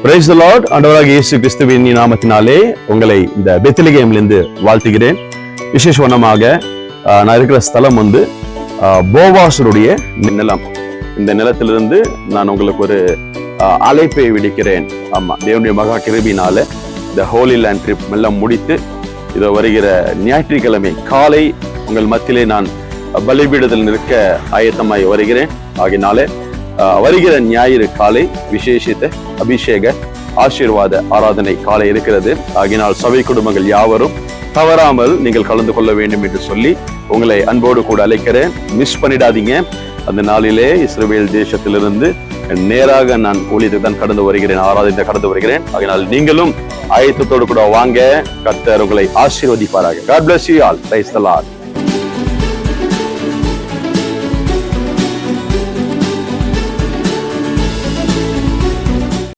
Praise the Lord. ஆண்டவராகிய இயேசு கிறிஸ்துவின் நாமத்தினாலே உங்களை இந்த பெத்லகேமிலிருந்து வாழ்த்துகிறேன். விசேஷமாக நான் இருக்கிற ஸ்தலம் போவாசருடைய நிலம். இந்த நிலத்திலிருந்து நான் உங்களுக்கு ஒரு அழைப்பை விடுக்கிறேன். ஆமா, தேவனுடைய மகா கிருபையினால இந்த ஹோலி லேண்ட் ட்ரிப் எல்லாம் முடித்து இதை வருகிற ஞாயிற்றுக்கிழமை காலை உங்கள் மத்தியிலே நான் பலிபீடத்தில் நிற்க ஆயத்தமாய் வருகிறேன். ஆகினாலே வருகிற ஞாயிறு காலை விசேஷித்த அபிஷேக ஆசீர்வாத ஆராதனை காலை இருக்கிறது. ஆகினால் சபை குடும்பங்கள் யாவரும் தவறாமல் நீங்கள் கலந்து கொள்ள வேண்டும் என்று சொல்லி உங்களை அன்போடு கூட அழைக்கிறேன். மிஸ் பண்ணிடாதீங்க. அந்த நாளிலே இஸ்ரவேல் தேசத்திலிருந்து நேராக நான் ஊழியத்தை தான் கடந்து வருகிறேன், ஆராதனை கடந்து வருகிறேன். ஆகினால் நீங்களும் ஆயத்தத்தோடு கூட வாங்க. கர்த்தர் உங்களை ஆசீர்வதிப்பாராக. God bless you all. Praise the Lord.